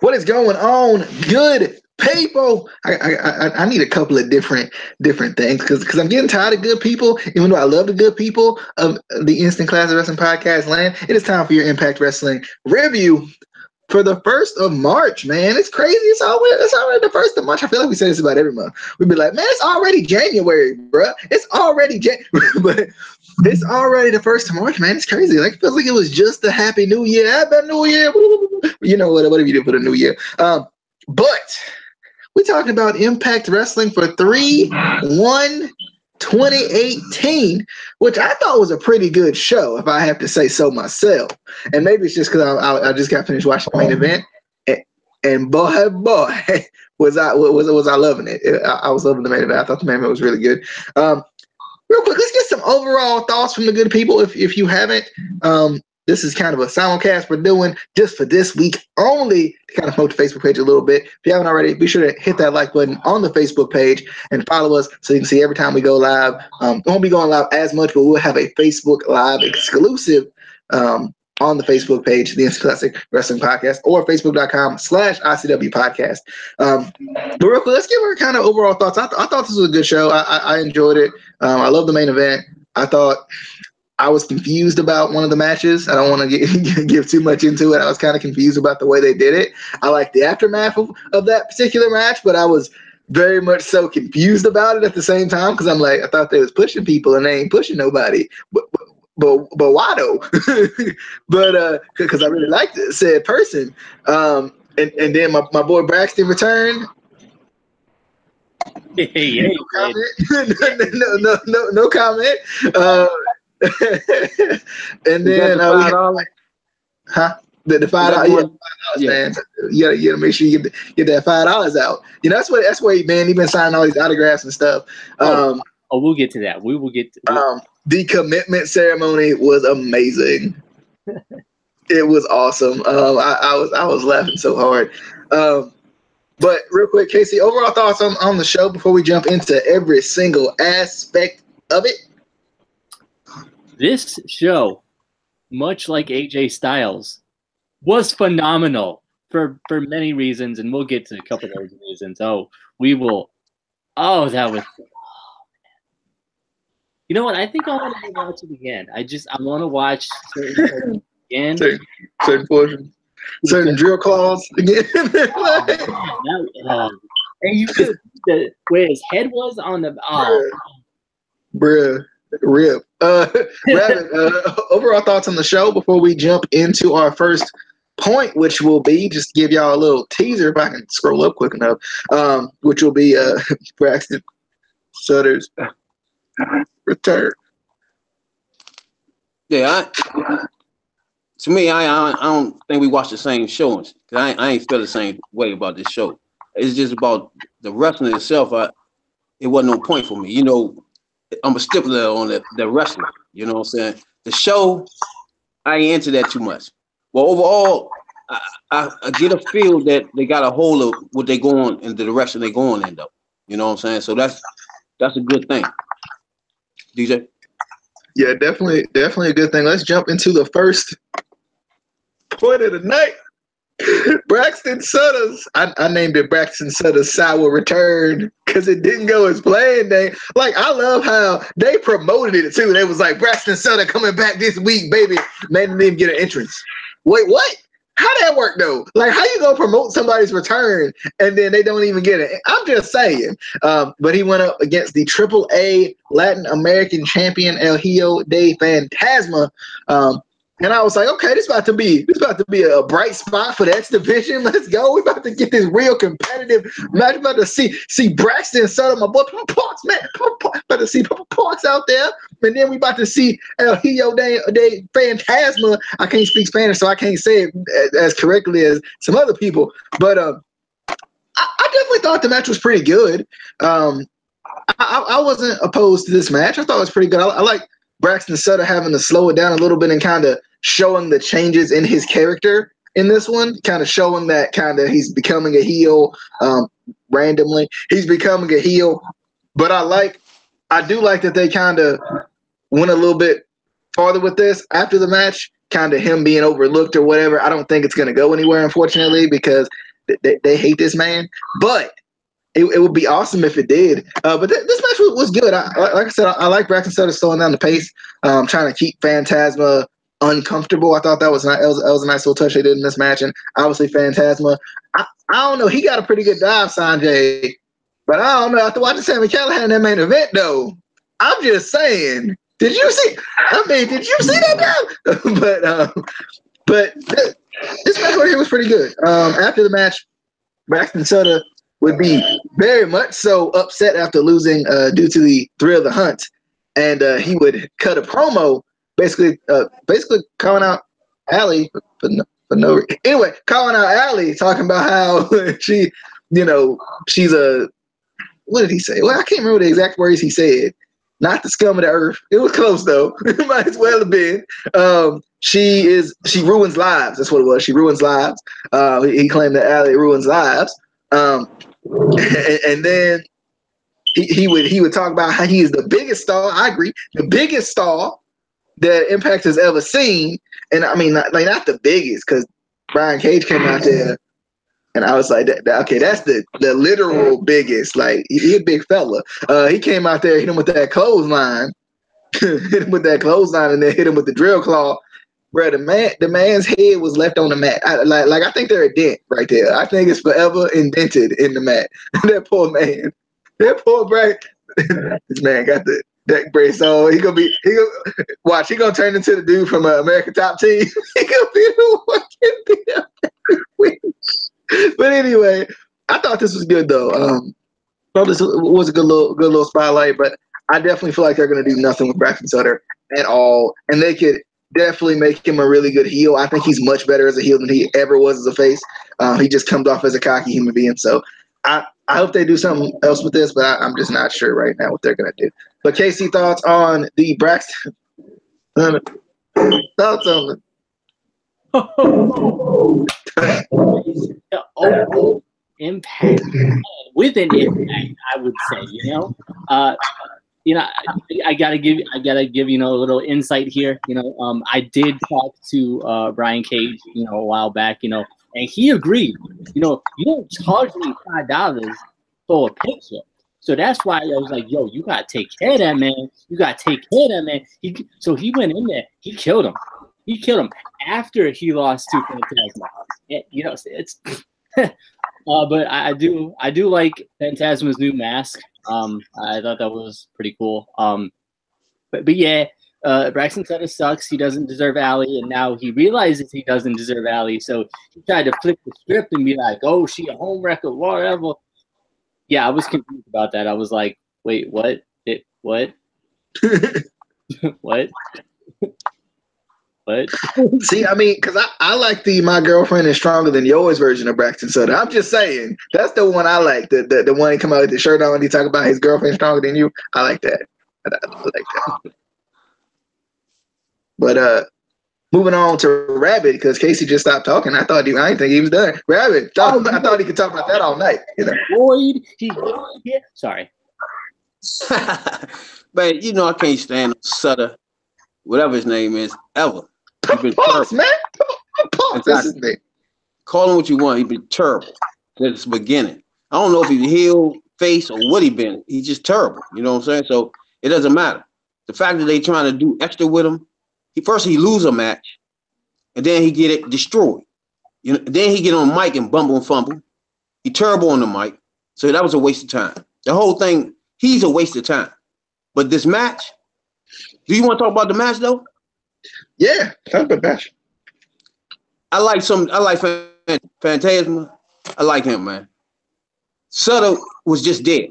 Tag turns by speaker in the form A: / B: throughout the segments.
A: What is going on, good people? I need a couple of different things because I'm getting tired of good people. Even though I love the good people of the Instant Classic Wrestling Podcast land, it is time for your Impact Wrestling review for the 1st of March, man. It's crazy. It's already the 1st of March. I feel like we say this about every month. We'd be like, man, it's already January, bruh. It's already but it's already the 1st of March, man. It's crazy. Like, it feels like it was just a Happy New Year. Happy New Year. You know, whatever you do for the New Year. But we're talking about Impact Wrestling for 3/1/2018, which I thought was a pretty good show, if I have to say so myself. And maybe it's just because I just got finished watching the main event, and boy, was I loving it. I was loving the main event. I thought the main event was really good. Real quick, let's get some overall thoughts from the good people. If you haven't, this is kind of a simulcast we're doing just for this week only to kind of promote the Facebook page a little bit. If you haven't already, be sure to hit that like button on the Facebook page and follow us so you can see every time we go live. We won't be going live as much, but we'll have a Facebook Live exclusive on the Facebook page, the Instant Classic Wrestling Podcast, or facebook.com/ICW Podcast. But real quick, let's give our kind of overall thoughts. I thought this was a good show. I enjoyed it. I love the main event. I thought I was confused about one of the matches. I don't want to give too much into it. I was kind of confused about the way they did it. I like the aftermath of that particular match, but I was very much so confused about it at the same time because I'm like, I thought they was pushing people and they ain't pushing nobody. But why though? But because I really liked said person. And then my boy Braxton returned.
B: No
A: comment. no comment. And then the $5, man. You gotta make sure you get that $5 out. You know, that's where man, he been signing all these autographs and stuff.
B: We'll get to that. We will get to
A: the commitment ceremony was amazing. It was awesome. I was laughing so hard. But real quick, Casey, overall thoughts on the show before we jump into every single aspect of it.
B: This show, much like AJ Styles, was phenomenal for many reasons, and we'll get to a couple of those reasons. That was. You know what? I think I want to watch it again. I want to watch certain again.
A: Certain portions. Certain drill claws again.
B: And you could see where his head was on the
A: Bruh. Rip. Rabbit, overall thoughts on the show before we jump into our first point, which will be, just give y'all a little teaser if I can scroll up quick enough, which will be Braxton Sutter's return.
C: Yeah, to me, I don't think we watch the same shows because I ain't feel the same way about this show. It's just about the wrestling itself. It wasn't no point for me. You know, I'm a stippler on the wrestling. You know what I'm saying? The show, I ain't into that too much. Well, overall, I get a feel that they got a hold of what they going in the direction they going in, though. You know what I'm saying? So that's a good thing. DJ?
A: Yeah, definitely a good thing. Let's jump into the first point of the night. Braxton Sutter's, I named it Braxton Sutter's sour return because it didn't go as planned. I love how they promoted it too. They was like, Braxton Sutter coming back this week, baby. Man didn't even get an entrance. Wait, what? How that work though? Like, how you gonna promote somebody's return and then they don't even get it? I'm just saying. But he went up against the AAA Latin American champion El Hijo de Fantasma. And I was like, okay, this about to be a bright spot for the X division. Let's go. We're about to get this real competitive match. About to see Braxton Sutter, my boy Parks, man. About to see Parks out there. And then we about to see El Hijo de Fantasma. I can't speak Spanish, so I can't say it as correctly as some other people. But I definitely thought the match was pretty good. I wasn't opposed to this match. I thought it was pretty good. I like Braxton Sutter having to slow it down a little bit and kind of showing the changes in his character in this one, kind of showing that kind of he's becoming a heel randomly. He's becoming a heel, but I do like that they kind of went a little bit farther with this after the match kind of him being overlooked or whatever. I don't think it's going to go anywhere, unfortunately, because they hate this man. But it would be awesome if it did. But this match was good. Like I said, I like Braxton Sutter slowing down the pace, trying to keep Phantasma uncomfortable. I thought that was a nice little touch they did in this match. And obviously Phantasma, I don't know. He got a pretty good dive, Sanjay. But I don't know. After watching Sami Callihan in that main event, though, I'm just saying. Did you see that dive? but this match right here was pretty good. After the match, Braxton Sutter would be very much so upset after losing due to the thrill of the hunt, and he would cut a promo, basically calling out Allie for no reason. Anyway, calling out Allie, talking about how she's a, what did he say? Well, I can't remember the exact words he said. Not the scum of the earth. It was close though. It might as well have been. She ruins lives. That's what it was. She ruins lives. He claimed that Allie ruins lives. And then he would talk about how he is the biggest star. I agree, the biggest star that Impact has ever seen. And I mean, not the biggest, because Brian Cage came out there, and I was like, okay, that's the literal biggest. Like, he's a big fella. He came out there, hit him with that clothesline, and then hit him with the drill claw. Bro, the man's head was left on the mat. I think they're a dent right there. I think it's forever indented in the mat. That poor man. That poor Brian. This man got the neck brace on. He gonna turn into the dude from American Top Team. He gonna be the one. But anyway, I thought this was good though. Thought this was a good little spotlight, but I definitely feel like they're gonna do nothing with Braxton Sutter at all, and they could definitely make him a really good heel. I think he's much better as a heel than he ever was as a face. He just comes off as a cocky human being. So I hope they do something else with this, but I'm just not sure right now what they're gonna do. But Casey, thoughts on the Braxton? Thoughts on it?
B: Impact with an impact, I would say. I gotta give a little insight here. I did talk to Brian Cage, a while back, and he agreed. You don't charge me $5 for a picture. So that's why I was like, yo, you gotta take care of that man. So he went in there, he killed him. After he lost to Phantasma. It's but I do like Phantasma's new mask. I thought that was pretty cool. But yeah, Braxton Sutter sucks. He doesn't deserve Allie, and now he realizes he doesn't deserve Allie. So he tried to flip the script and be like, "Oh, she a home wrecker, whatever." Yeah, I was confused about that. I was like, "Wait, what? What? What?" What?
A: See, I mean, because I like the "My Girlfriend Is Stronger Than Yours" version of Braxton Sutter. I'm just saying, that's the one I like. The one he come out with the shirt on and he talk about his girlfriend stronger than you. I like that. I like that. But moving on to Rabbit, because Casey just stopped talking. I didn't think he was done. Rabbit, I thought he could talk about that all night.
B: Boyd, sorry.
C: But I can't stand Sutter, whatever his name is, ever.
A: Pause, man. Pause. That's his name.
C: Call him what you want. He's been terrible since the beginning. I don't know if he's heel, face, or what he been. He's just terrible. You know what I'm saying? So it doesn't matter. The fact that they trying to do extra with him, he lose a match, and then he get it destroyed. Then he get on the mic and bumble and fumble. He terrible on the mic. So that was a waste of time. The whole thing, he's a waste of time. But this match, do you want to talk about the match though?
A: Yeah, talk about the match.
C: I like Phantasma. I like him, man. Sutter was just dead.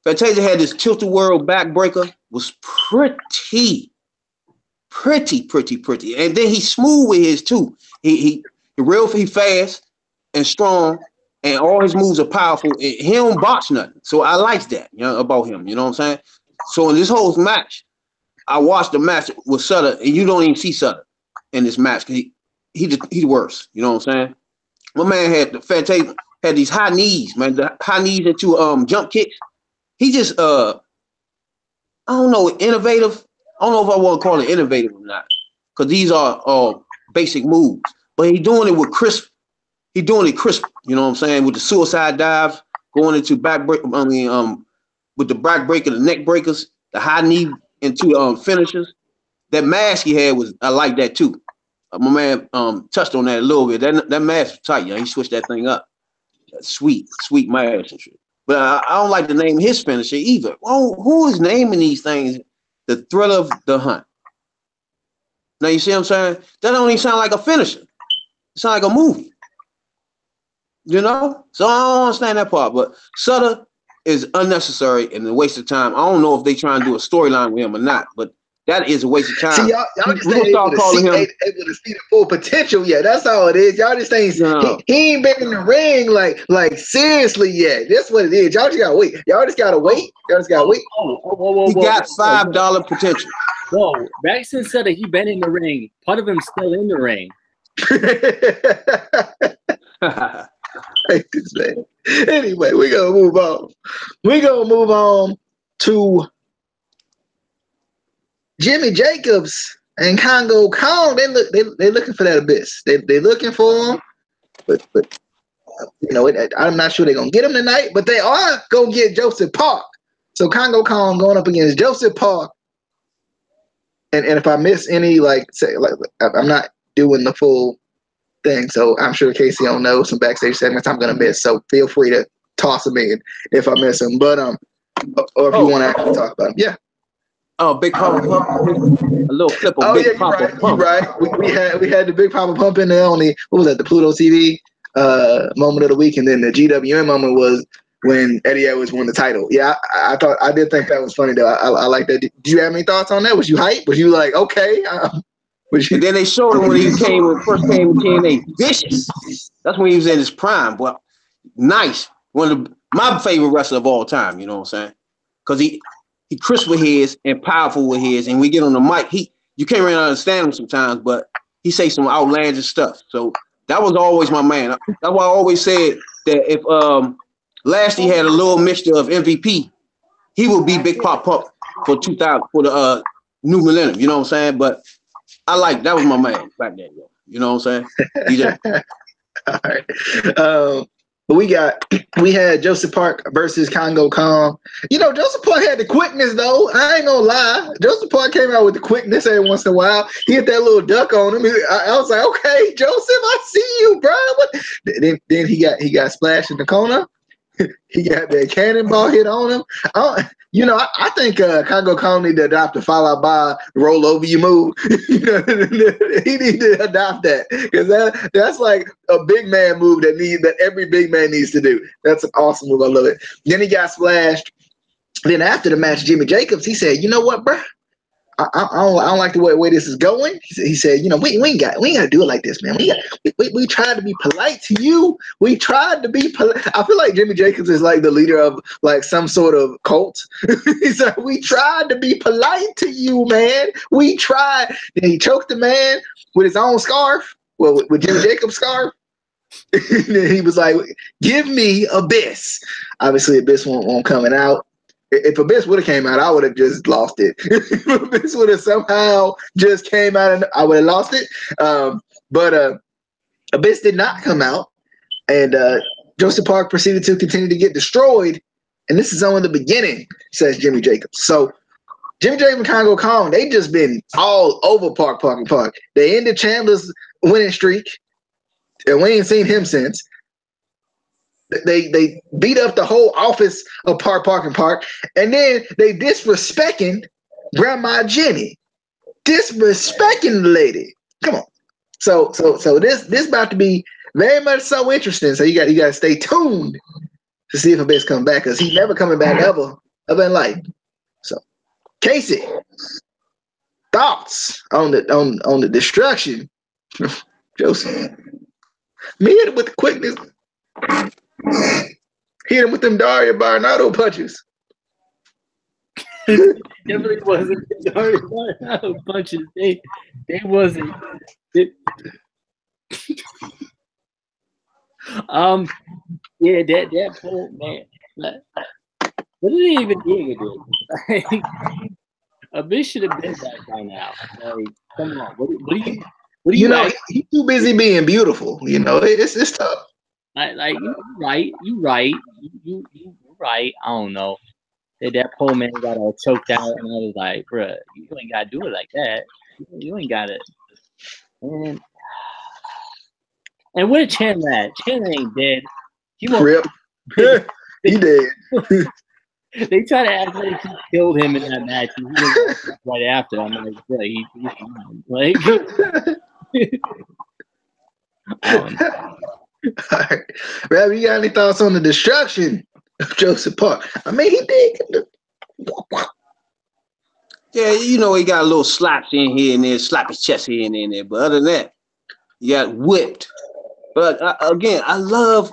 C: Phantasma had this tilt-a-whirl backbreaker, was pretty. And then he's smooth with his too. He fast and strong, and all his moves are powerful. He don't botch nothing. So I like that, about him. You know what I'm saying? So in this whole match, I watched the match with Sutter, and you don't even see Sutter in this match. He's worse. You know what I'm saying? My man had these high knees, man. The high knees into jump kicks. He just I don't know, innovative. I don't know if I want to call it innovative or not, because these are basic moves, but he doing it with crisp. He doing it crisp. You know what I'm saying? With the suicide dives, going into back break. I mean, with the back breaker, the neck breakers, the high knee into finishers. That mask he had I like that too. My man touched on that a little bit. That mask was tight, He switched that thing up. Sweet mask and shit. But I don't like to name his finisher either. Oh, who is naming these things? The Thrill of the Hunt. Now you see what I'm saying? That don't even sound like a finisher. It sounds like a movie. So I don't understand that part. But Sutter is unnecessary and a waste of time. I don't know if they trying to do a storyline with him or not, but that is a waste of time.
A: See, y'all just ain't able to see the full potential yet. That's all it is. Y'all just ain't. He ain't been in the ring like seriously yet. That's what it is. Y'all just gotta wait. Y'all just gotta wait.
C: Whoa, he got $5 potential.
B: Whoa, Braxton said that he been in the ring. Part of him still in the ring.
A: I hate this man. Anyway, we're gonna move on. We're gonna move on to Jimmy Jacobs and Congo Kong. They looking for that Abyss. They looking for him, but I'm not sure they're gonna get him tonight. But they are gonna get Joseph Park. So Congo Kong going up against Joseph Park. And if I miss any, I'm not doing the full thing, so I'm sure Casey don't know some backstage segments I'm gonna miss. So feel free to toss them in if I miss them. But or if you want to actually talk about them, yeah.
C: Oh, Big Papa Pump. A little clip of Big Papa Pump.
A: You're right. We had the Big Papa Pump in there on what was that, the Pluto TV moment of the week, and then the GWM moment was when Eddie Edwards won the title. Yeah, I did think that was funny though. I like that. Did you have any thoughts on that? Was you hyped? Was you like, okay?
C: And then they showed him when he first came with TNA, vicious. That's when he was in his prime. Well, nice. One of my favorite wrestler of all time. You know what I'm saying? Because he crisp with his and powerful with his, and we get on the mic. You can't really understand him sometimes, but he say some outlandish stuff. So that was always my man. That's why I always said that if Lashley had a little mixture of MVP, he would be Big Pop Pump for 2000 for the new millennium. You know what I'm saying? But that was my man back then. You know what I'm saying? DJ.
A: All right. But we had Joseph Park versus Congo Kong. Joseph Park had the quickness though. I ain't gonna lie. Joseph Park came out with the quickness every once in a while. He hit that little duck on him. I was like, okay, Joseph, I see you, bro. Then he got splashed in the corner. He got that cannonball hit on him. I think Congo Kong need to adopt a followed by roll over you move. He need to adopt that because that's like a big man move that every big man needs to do. That's an awesome move. I love it. Then he got splashed. Then after the match, Jimmy Jacobs, he said, "You know what, bro? I don't like the way this is going." He said, we ain't got to do it like this, man. We tried to be polite to you. We tried to be polite. I feel like Jimmy Jacobs is like the leader of like some sort of cult. He said, we tried to be polite to you, man. We tried. And he choked the man with his own scarf. Well, with Jimmy Jacobs' scarf. And he was like, "Give me Abyss." Obviously, Abyss won't coming out. If Abyss would have came out, I would have just lost it. If Abyss would have somehow just came out, I would have lost it. But Abyss did not come out, and Joseph Park proceeded to continue to get destroyed. And this is only the beginning, says Jimmy Jacobs. So Jimmy Jacobs and Congo Kong, they just been all over Park. They ended Chandler's winning streak, and we ain't seen him since. They beat up the whole office of Park, and then they disrespecting Grandma Jenny, disrespecting the lady. Come on, so this about to be very much so interesting. So you got to stay tuned to see if Abyss come back because he's never coming back ever in life. So Casey, thoughts on the destruction, Joseph? Me hit him with the quickness. Hit him with them Dario Barnado punches.
B: Definitely wasn't the Dario Barnado punches. They wasn't. Yeah, that poor man. What did he even do? Abyss should have been back by now. Like, come on. What do you? What do you know?
A: He's too busy being beautiful. You know, it's tough.
B: Like you're right. You right. I don't know. That poor man got all choked out, and I was like, bruh, you ain't gotta do it like that. You ain't got it. And where Chandler at? Chandler ain't dead. He
A: Rip. He dead.
B: They try to act like he killed him in that match, and he was right after. I'm like, bro, he's fine. Like, I don't know.
A: All right. Rab, you got any thoughts on the destruction of Joseph Park? I mean, he did.
C: Yeah, you know, he got a little slaps in here and there, slap his chest here and there. But other than that, he got whipped. But again, I love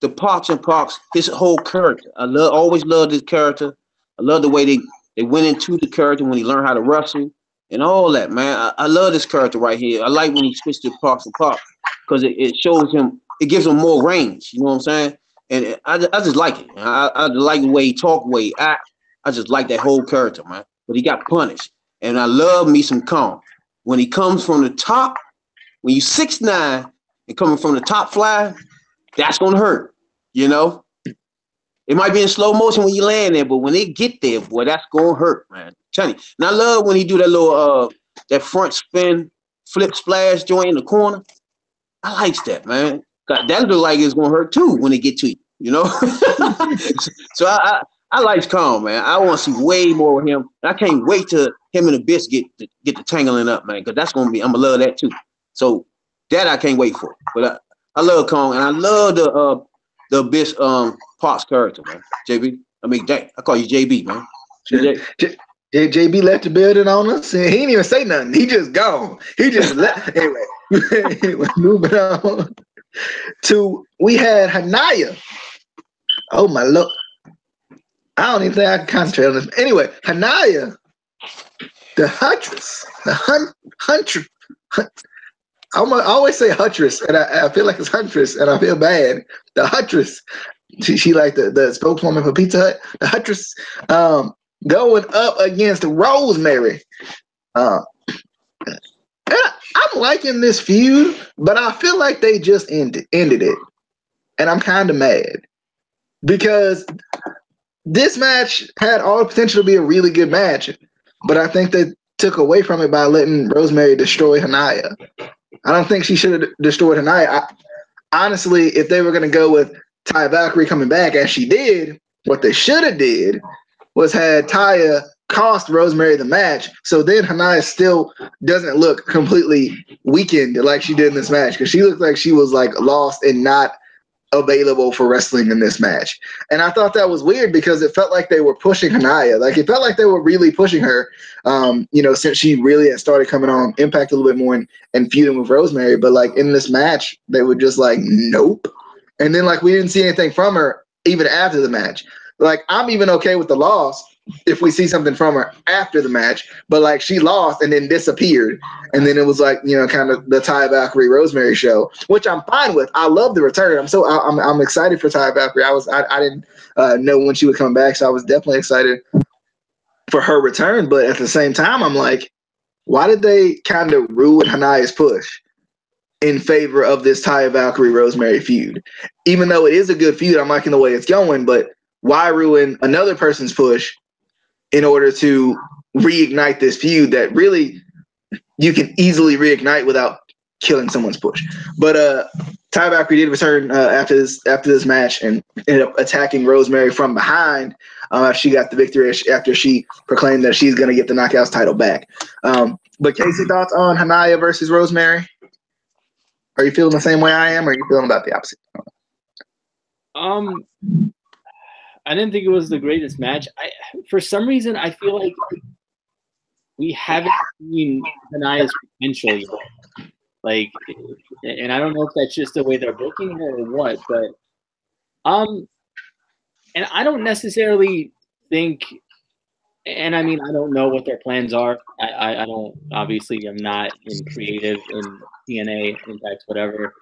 C: the Parks and Parks, his whole character. Always loved his character. I love the way they went into the character when he learned how to wrestle and all that, man. I love this character right here. I like when he switched to Parks and Parks because it shows him, it gives him more range. You know what I'm saying? And I just like it. I like the way he talk, the way he act. I just like that whole character, man. But he got punished. And I love me some Kong. When he comes from the top, when you 6'9" and coming from the top fly, that's gonna hurt, you know. It might be in slow motion when you land there, but when they get there, boy, that's gonna hurt, man. Tell you. And I love when he do that little that front spin flip splash joint in the corner. I likes that, man. That look like it's gonna hurt too when they get to you, you know. So I like Kong, man. I want to see way more of him. I can't wait till him and the Abyss get the tangling up, man, because that's gonna be, I'm gonna love that too. So that I can't wait for. But I love Kong, and I love the Abyss Parks character, man. JB, I mean, I call you JB, man.
A: JB left the building on us, and he didn't even say nothing. He just gone. He just left. Anyway, moving on to, we had Hanaya. Oh my Lord. I don't even think I can concentrate on this. Anyway, Hanaya, the Huntress, Huntress. I always say Huntress, and I feel like it's Huntress, and I feel bad. The Huntress, she like the spokeswoman for Pizza Hut. The Huntress, going up against Rosemary. And I'm liking this feud, but I feel like they just ended it, and I'm kind of mad because this match had all the potential to be a really good match, but I think they took away from it by letting Rosemary destroy Hanaya. I don't think she should have destroyed Hanaya. Honestly, if they were going to go with Taya Valkyrie coming back as she did, what they should have did was had Taya cost Rosemary the match, so then Hanaya still doesn't look completely weakened like she did in this match, because she looked like she was like lost and not available for wrestling in this match. And I thought that was weird because it felt like they were pushing Hanaya. Like, it felt like they were really pushing her, since she really had started coming on Impact a little bit more and feuding with Rosemary. But like in this match, they were just like, nope. And then like we didn't see anything from her even after the match. Like, I'm even okay with the loss if we see something from her after the match, but like she lost and then disappeared, and then it was like, kind of the Taya Valkyrie Rosemary show, which I'm fine with. I love the return. I'm excited for Taya Valkyrie. I didn't know when she would come back, so I was definitely excited for her return. But at the same time, I'm like, why did they kind of ruin Hanaya's push in favor of this Taya Valkyrie Rosemary feud? Even though it is a good feud, I'm liking the way it's going, but why ruin another person's push in order to reignite this feud that really you can easily reignite without killing someone's push? But Taya Valkyrie did return after this match and ended up attacking Rosemary from behind after she got the victory, after she proclaimed that she's going to get the Knockouts title back. But Casey, thoughts on Hanaya versus Rosemary? Are you feeling the same way I am, or are you feeling about the opposite?
B: I didn't think it was the greatest match. For some reason, I feel like we haven't seen Hanaya's potential yet. Like, and I don't know if that's just the way they're booking her or what, but and I don't necessarily think, and I mean, I don't know what their plans are. I don't, obviously, I'm not in creative, in TNA, Impact, whatever.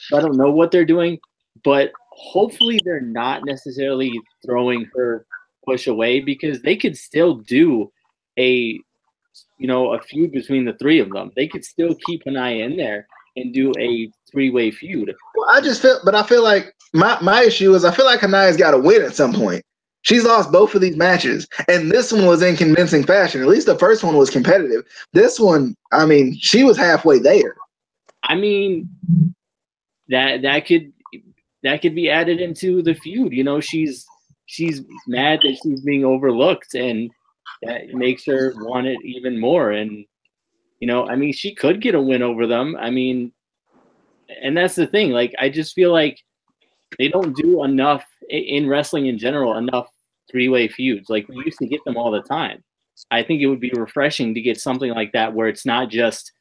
B: So I don't know what they're doing, but hopefully they're not necessarily throwing her push away, because they could still do a a feud between the three of them. They could still keep Hanaya in there and do a three-way feud.
A: Well, I feel like my issue is I feel like Hanaya's got to win at some point. She's lost both of these matches, and this one was in convincing fashion. At least the first one was competitive. This one, I mean, she was halfway there.
B: I mean, that could be added into the feud. She's mad that she's being overlooked, and that makes her want it even more. And I mean, she could get a win over them. I mean, and that's the thing. Like, I just feel like they don't do enough in wrestling in general, enough three-way feuds. Like, we used to get them all the time. I think it would be refreshing to get something like that where it's not just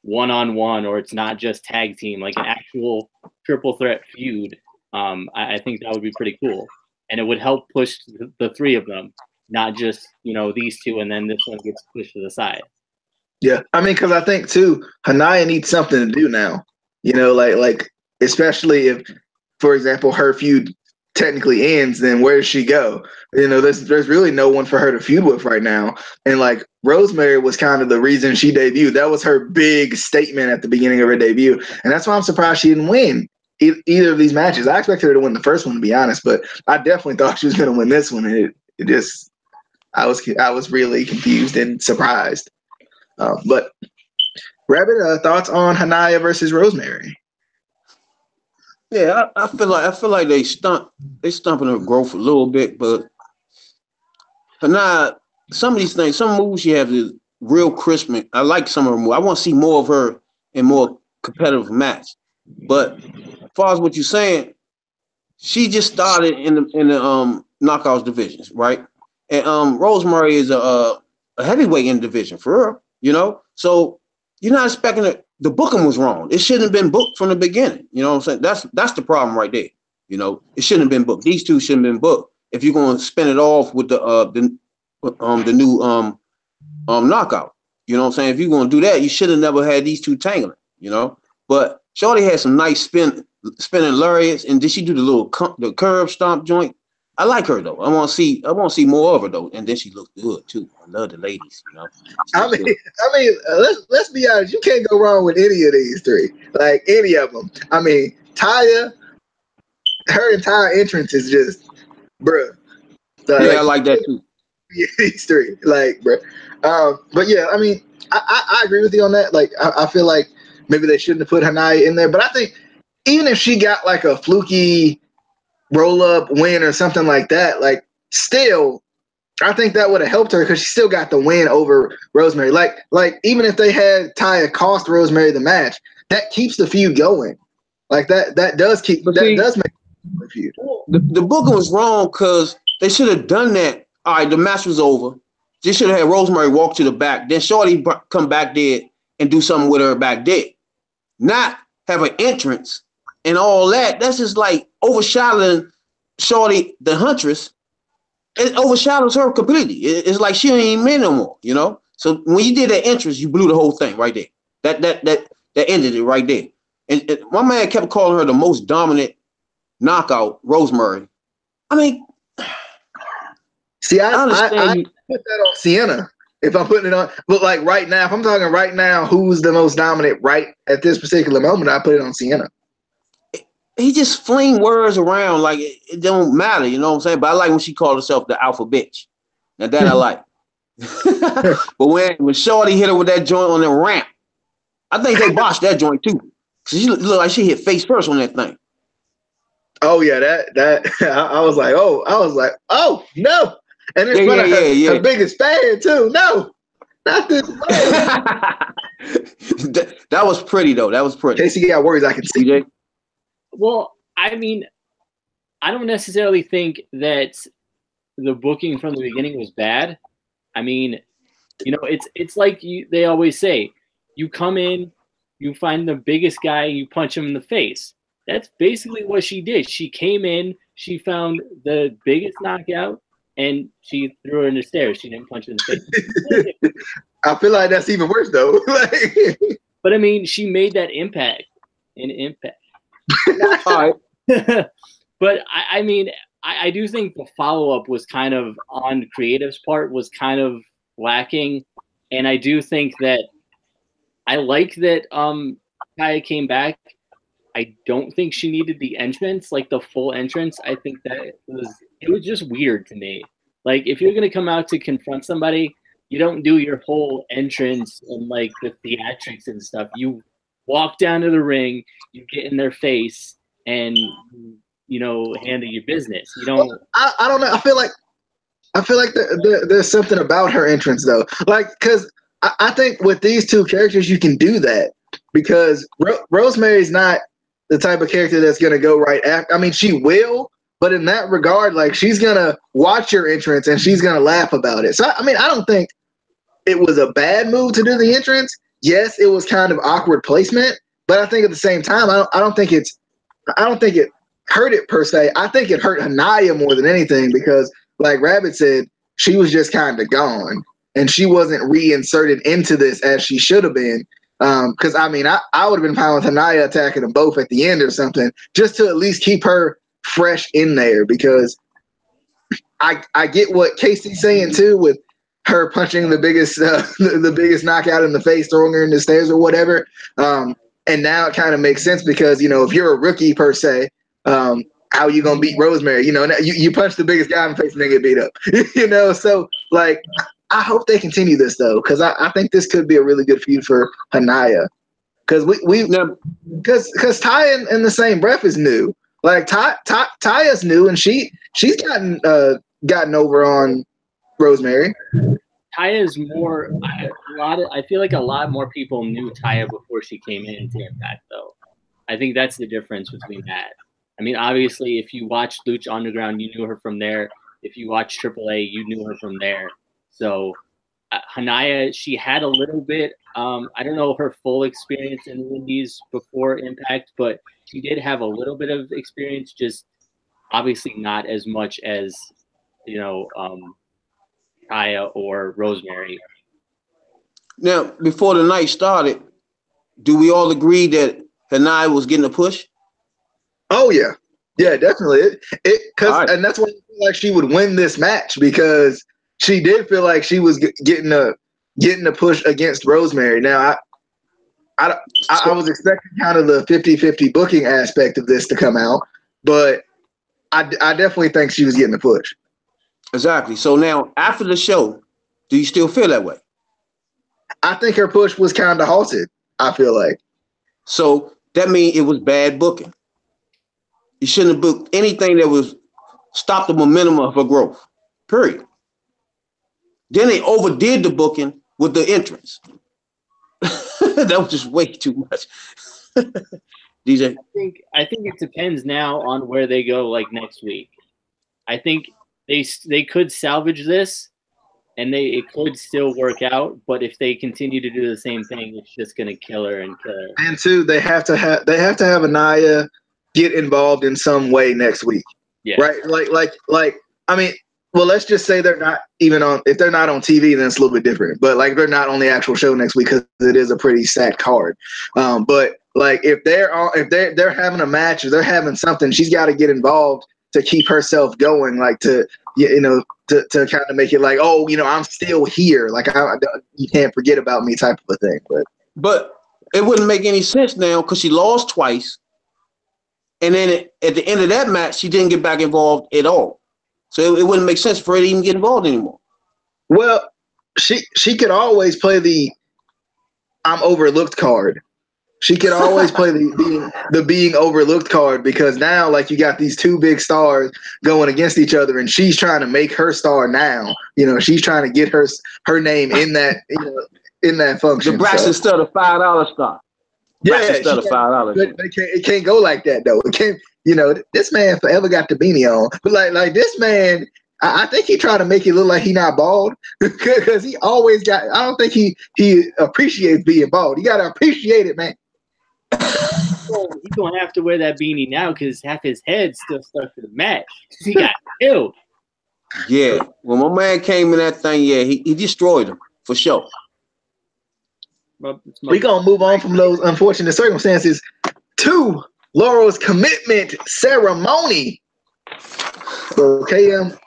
B: one-on-one or it's not just tag team, like an actual triple threat feud. I think that would be pretty cool. And it would help push the three of them, not just, these two and then this one gets pushed to the side.
A: Yeah. I mean, because I think, too, Hanaya needs something to do now. Like especially if, for example, her feud technically ends, then where does she go? There's really no one for her to feud with right now. And like Rosemary was kind of the reason she debuted. That was her big statement at the beginning of her debut. And that's why I'm surprised she didn't win either of these matches. I expected her to win the first one, to be honest, but I definitely thought she was going to win this one. And it just, I was really confused and surprised. But Rabbit, thoughts on Hanaya versus Rosemary?
C: Yeah, I feel like they stumping her growth a little bit, but Hanaya, some of these things, some moves she has is real crisp. I like some of her moves. I want to see more of her in more competitive match. But as far as what you're saying, she just started in the knockouts divisions, right? And Rosemary is a heavyweight in the division for her, So you're not expecting it. The booking was wrong. It shouldn't have been booked from the beginning. You know what I'm saying? That's the problem right there. It shouldn't have been booked. These two shouldn't have been booked. If you're going to spin it off with the new knockout, you know what I'm saying? If you're going to do that, you should have never had these two tangling. But Shorty had some nice spinning lariats, and did she do the curve stomp joint? I like her though. I want to see more of her though, and then she looked good too. I love the ladies,
A: I mean, let's be honest. You can't go wrong with any of these three, like any of them. I mean, Taya, her entire entrance is just, bruh.
C: Yeah, I like that too.
A: These three, like, bruh. But yeah, I mean, I agree with you on that. Like, I feel like maybe they shouldn't have put Hanaya in there, but I think even if she got like a fluky roll-up win or something like that, like, still, I think that would have helped her because she still got the win over Rosemary. Like even if they had Taya cost Rosemary the match, that keeps the feud going. Like that does make the feud.
C: The booking was wrong because they should have done that. All right, the match was over. They should have had Rosemary walk to the back, then Shorty come back there and do something with her back there. Not have an entrance and all that. That's just like overshadowing Shorty, the Huntress. It overshadows her completely. It's like she ain't even in no more, So when you did that entrance, you blew the whole thing right there. That ended it right there. And my man kept calling her the most dominant knockout, Rosemary. I mean,
A: see, I put that on Sienna. If I'm putting it on, but like right now, if I'm talking right now, who's the most dominant right at this particular moment, I put it on Sienna.
C: He just fling words around like it don't matter, you know what I'm saying? But I like when she called herself the alpha bitch. Now that I like. But when Shorty hit her with that joint on the ramp, I think they botched that joint too. She looked like she hit face first on that thing.
A: Oh yeah, that I was like, oh no. And it's her biggest fan too. No, not this.
C: That was pretty though. That was pretty.
A: Casey got words I can see.
C: CJ?
B: Well, I mean, I don't necessarily think that the booking from the beginning was bad. I mean, it's like they always say, you come in, you find the biggest guy, you punch him in the face. That's basically what she did. She came in, she found the biggest knockout, and she threw her in the stairs. She didn't punch her in the face.
A: I feel like that's even worse though.
B: But I mean, she made that impact.
C: All right.
B: But I mean, I do think the follow-up was kind of on Creative's part was kind of lacking. And I do think that I like that Kaya came back. I don't think she needed the entrance, like the full entrance. I think that it was just weird to me. Like if you're gonna come out to confront somebody, you don't do your whole entrance and like the theatrics and stuff. You walk down to the ring, you get in their face, and handle your business. You don't.
A: Well, I don't know. I feel like there's something about her entrance though, like because I think with these two characters you can do that because Rosemary's not the type of character that's gonna go right after. I mean, she will, but in that regard, like she's gonna watch your entrance and she's gonna laugh about it. So I mean, I don't think it was a bad move to do the entrance. Yes, it was kind of awkward placement, but I think at the same time, I don't think it hurt it per se. I think it hurt Hanaya more than anything because, like Rabbit said, she was just kind of gone and she wasn't reinserted into this as she should have been. Because I mean, I would have been fine with Hanaya attacking them both at the end or something, just to at least keep her fresh in there. Because I get what Casey's saying too with her punching the biggest knockout in the face, throwing her in the stairs or whatever. And now it kind of makes sense because if you're a rookie per se, how are you gonna beat Rosemary? You punch the biggest guy in the face and then get beat up. So like I hope they continue this though, because I think this could be a really good feud for Hanaya. Because because Taya in the same breath is new. Like Taya's new and she's gotten over on Rosemary.
B: Taya's more I feel like a lot more people knew Taya before she came into Impact though. I think that's the difference between that. I mean, obviously, if you watched Lucha Underground, you knew her from there. If you watched AAA, you knew her from there. So Hanaya, she had a little bit. I don't know her full experience in the Indies before Impact, but she did have a little bit of experience. Just obviously not as much as Taya or Rosemary.
C: Now, before the night started, do we all agree that Hanaya was getting a push?
A: Oh yeah, definitely.
C: Right.
A: And that's why I feel like she would win this match because she did feel like she was getting a push against Rosemary. Now I was expecting kind of the 50-50 booking aspect of this to come out, but I definitely think she was getting a push.
C: Exactly. So now after the show, do you still feel that way?
A: I think her push was kind of halted. I feel like.
C: So that means it was bad booking. You shouldn't have booked anything that was stop the momentum of her growth. Period. Then they overdid the booking with the entrance. That was just way too much. DJ.
B: I think it depends now on where they go like next week. I think they could salvage this and it could still work out, but if they continue to do the same thing, it's just gonna kill her. And
A: two, they have to have Anaya get involved in some way next week.
B: Yeah.
A: Right? Like I mean, well, let's just say they're not even on. If they're not on TV, then it's a little bit different. But like they're not on the actual show next week because it is a pretty stacked card. But like if they're having a match or they're having something, she's got to get involved to keep herself going. Like to kind of make it like, oh, I'm still here. Like you can't forget about me, type of a thing.
C: But it wouldn't make any sense now because she lost twice, and then at the end of that match, she didn't get back involved at all. So it wouldn't make sense for her to even get involved anymore.
A: Well, she could always play the I'm overlooked card. She could always play the being overlooked card because now, like, you got these two big stars going against each other, and she's trying to make her star now. She's trying to get her name in that in that function.
C: The Braxton Stutter $5 star.
A: Yeah,
C: $5.
A: It can't go like that though. It can't. This man forever got the beanie on, but like this man, I think he tried to make it look like he not bald because he always got. I don't think he appreciates being bald. You gotta appreciate it, man.
B: He's gonna have to wear that beanie now because half his head's still stuck to the match. He got killed.
C: Yeah, when my man came in that thing, yeah, he destroyed him for sure.
A: We're gonna move on from those unfortunate circumstances to Laurel's commitment ceremony. So KM,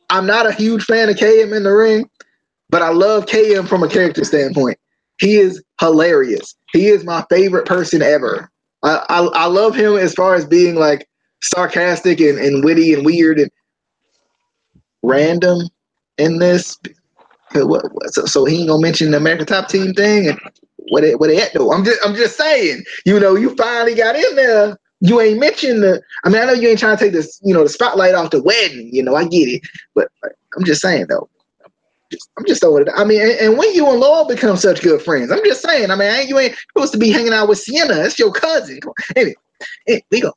A: I'm not a huge fan of KM in the ring. but I love KM from a character standpoint. He is hilarious. He is my favorite person ever. I love him as far as being like sarcastic and witty and weird and random in this. So he ain't gonna mention the American Top Team thing and what they at though. I'm just saying, you know, you finally got in there. You ain't mentioned the. I mean, I know you ain't trying to take this, you know, the spotlight off the wedding. You know, I get it, but I'm just saying though. I'm just throwing it. I mean, and when you and Laurel become such good friends, I'm just saying. I mean, you ain't supposed to be hanging out with Sienna. That's your cousin. Anyway, we go.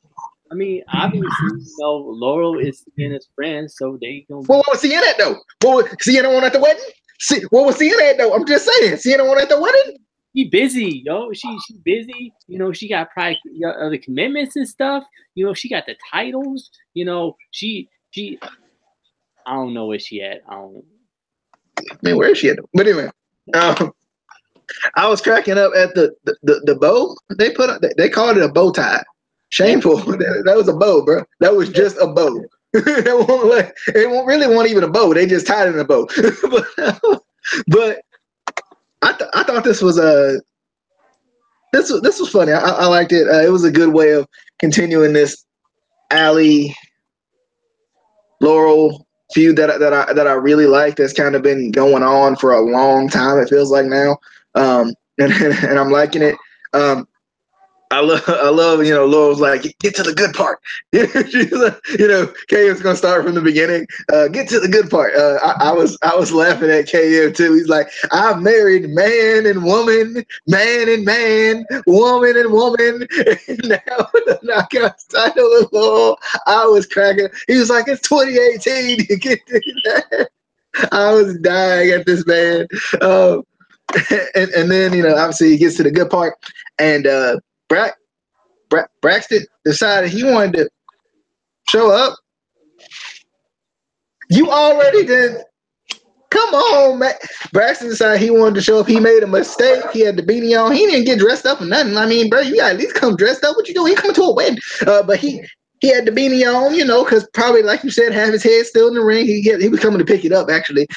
B: I mean, obviously, you know, Laurel is Sienna's friend, so they gonna.
A: Well, what was Sienna at though? What was Sienna on at the wedding? What was Sienna at though? I'm just saying. Sienna on at the wedding?
B: She busy, yo. She busy. You know, she got probably other commitments and stuff. You know, she got the titles. You know, she. I don't know where she at. I don't.
A: I mean, where is she at? But anyway, I was cracking up at the bow they put up. They called it a bow tie. Shameful. That was a bow, bro. That was just a bow. It wasn't even a bow. They just tied it in a bow. but I thought this was this was funny. I liked it. It was a good way of continuing this Allie Laurel feud that I really like. That's kind of been going on for a long time. It feels like now, and I'm liking it. I love, you know, Laurel's like, get to the good part. She's like, you know, KM's gonna start from the beginning. Get to the good part. I was laughing at KM too. He's like, I've married man and woman, man and man, woman and woman. And now the Knockouts title with Laurel, I was cracking. He was like, it's 2018. You get that. I was dying at this man. And then, you know, obviously he gets to the good part, and Braxton decided he wanted to show up. You already did. Come on, man. Braxton decided he wanted to show up. He made a mistake. He had the beanie on. He didn't get dressed up or nothing. I mean, bro, you got to at least come dressed up. What you doing? He coming to a wedding. But he had the beanie on, you know, because probably, like you said, have his head still in the ring. He was coming to pick it up, actually,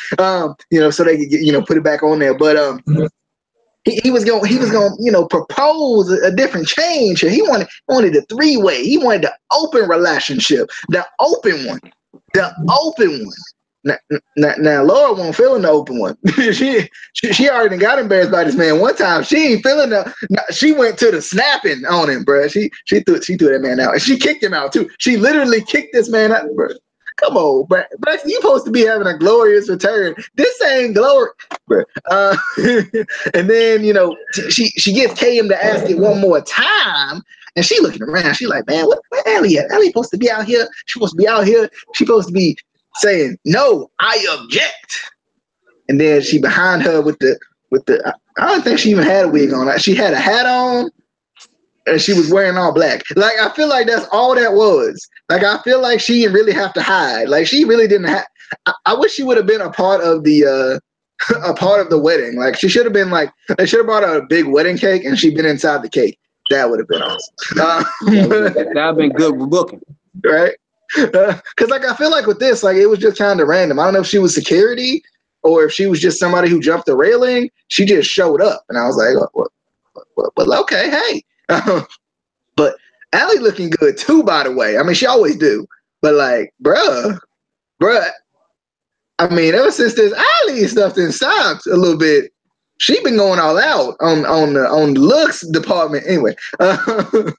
A: you know, so they could get, you know, put it back on there. But he was going, you know, propose a different change. He wanted a three-way. He wanted the open relationship, the open one. Now Laura won't feeling the open one. she already got embarrassed by this man one time. She ain't feeling she went to the snapping on him, bro. She threw that man out, and she kicked him out too. She literally kicked this man out, bro. Come on, Braxton, you supposed to be having a glorious return. This ain't glory, bro. And then, you know, she gets KM to ask it one more time, and she looking around. She like, man, where Allie at? Allie supposed to be out here. She supposed to be out here. She supposed to be saying, no, I object. And then she behind her with the I don't think she even had a wig on. She had a hat on, and she was wearing all black. Like, I feel like that's all that was. Like, I feel like she didn't really have to hide. Like, she really didn't have. I wish she would have been a part of the wedding. Like, she should have been like, they should have brought out a big wedding cake, and she'd been inside the cake. That would have been awesome.
C: That would have been good booking,
A: right? Because like, I feel like with this, like, it was just kind of random. I don't know if she was security or if she was just somebody who jumped the railing. She just showed up, and I was like, well, okay, hey. But Allie looking good too, by the way. I mean, she always do. But like, bruh. I mean, ever since this Allie stuff in stocks a little bit, she been going all out on the looks department. Anyway, but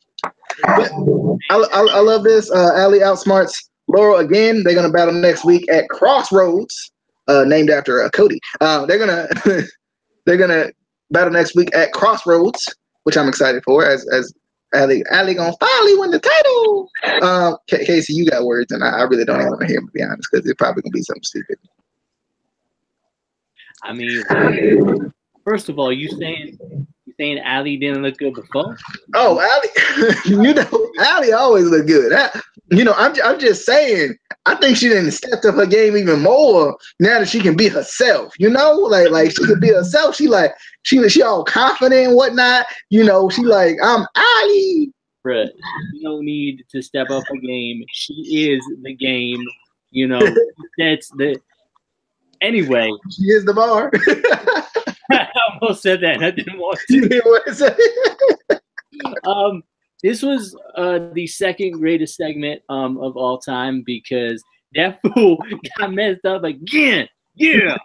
A: I love this. Allie outsmarts Laurel again. They're gonna battle next week at Crossroads, named after Cody. They're gonna battle next week at Crossroads, which I'm excited for. As Allie gonna finally win the title. Casey, you got words, and I really don't even want to hear them, to be honest, because it's probably gonna be something stupid.
B: I mean, first of all, you saying Allie didn't look good before?
A: Oh, Allie, you know, Allie always look good. You know, I'm just saying. I think she didn't step up her game even more now that she can be herself. You know, like she can be herself. She all confident and whatnot. You know, she like, I'm Allie.
B: Bruh, she don't need to step up her game. She is the game. You know, that's the. Anyway,
A: she is the bar.
B: I almost said that. And I didn't want to.
A: You didn't want to say.
B: This was the second greatest segment of all time because that fool got messed up again. Yeah.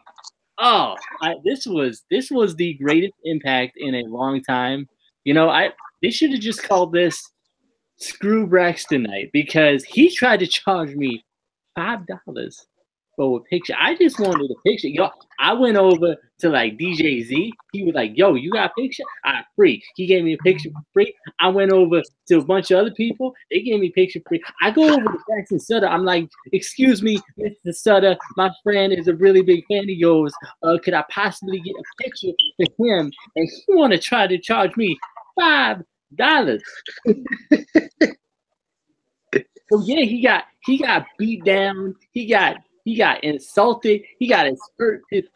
B: Oh, this was the greatest impact in a long time. You know, they should have just called this Screw Braxton Night because he tried to charge me $5 for a picture. I just wanted a picture. Yo, I went over to like DJ Z. He was like, yo, you got a picture? Free. He gave me a picture for free. I went over to a bunch of other people. They gave me a picture free. I go over to Braxton Sutter. I'm like, excuse me, Mr. Sutter, my friend is a really big fan of yours. Could I possibly get a picture for him? And he want to try to charge me $5. So yeah, he got beat down. He got insulted. He got his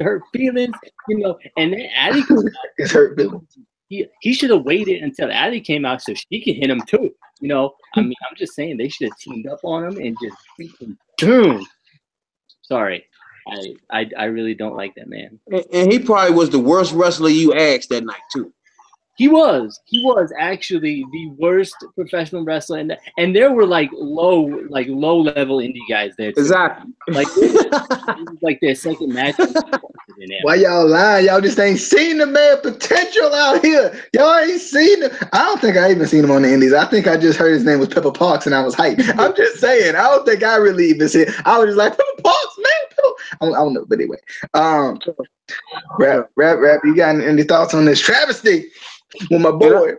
B: hurt feelings, you know. And then Addie came out.
A: His hurt feelings.
B: He should have waited until Addie came out so she could hit him too. You know, I mean, I'm just saying they should have teamed up on him and just beat him down. Sorry, I really don't like that man.
C: And he probably was the worst wrestler you asked that night too.
B: He was actually the worst professional wrestler, and there were like low level indie guys there too.
C: Exactly.
B: Like it was like their second match.
A: Why y'all lying? Y'all just ain't seen the man potential out here. Y'all ain't seen him. I don't think I even seen him on the indies. I think I just heard his name was Pepper Parks and I was hyped. I'm just saying. I don't think I really even seen. I was just like Pepper Parks, man. I don't know, but anyway. Rap. You got any thoughts on this travesty? With my boy,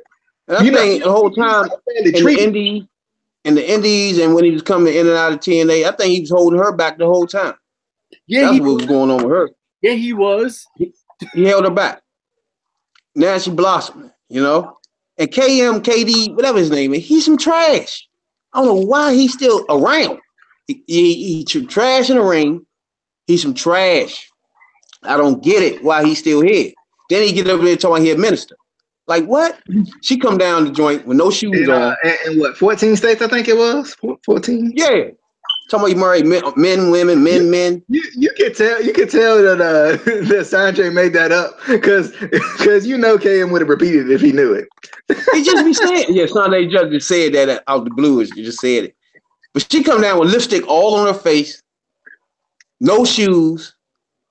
C: and I think the whole time in the indies, and when he was coming in and out of TNA, I think he was holding her back the whole time. Yeah, that's what was going on with her.
B: Yeah, he was.
C: He held her back. Now she blossoming, you know. And KD, whatever his name is, he's some trash. I don't know why he's still around. He trash in the ring. He's some trash. I don't get it why he's still here. Then he get over there talking he a minister. Like what? She come down the joint with no shoes on.
A: And what, 14 states, I think it was? 14?
C: Yeah. Talking about you married men, women, men.
A: You could tell that that Sanjay made that up because you know KM would have repeated it if he knew it.
C: He just be saying, yeah, Sanjay just said that out the blue. You just said it. But she come down with lipstick all on her face, no shoes,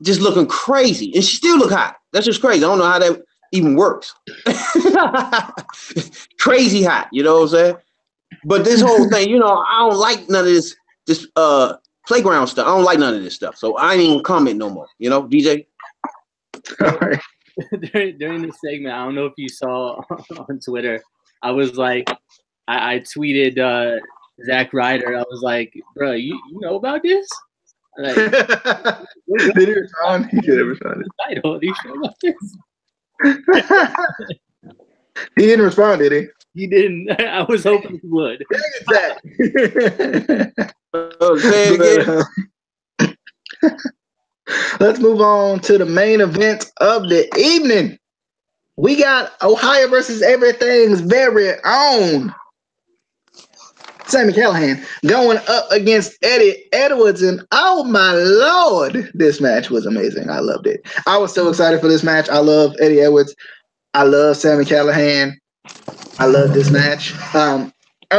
C: just looking crazy. And she still look hot. That's just crazy. I don't know how that even works. Crazy hot, you know what I'm saying? But this whole thing, you know, I don't like none of this playground stuff. I don't like none of this stuff. So I ain't even comment no more. You know, DJ?
A: All right.
B: During this segment, I don't know if you saw on Twitter, I was like, I tweeted Zack Ryder. I was like, bro, you know about this? Like,
A: did he respond? He could have responded.
B: Do you know about this?
A: He didn't respond, did he?
B: He didn't. I was hoping he would.
A: Dang
C: it,
A: let's move on to the main event of the evening. We got Ohio versus Everything's very own Sami Callihan going up against Eddie Edwards, and oh my Lord, this match was amazing. I loved it. I was so excited for this match. I love Eddie Edwards. I love Sami Callihan. I love this match. I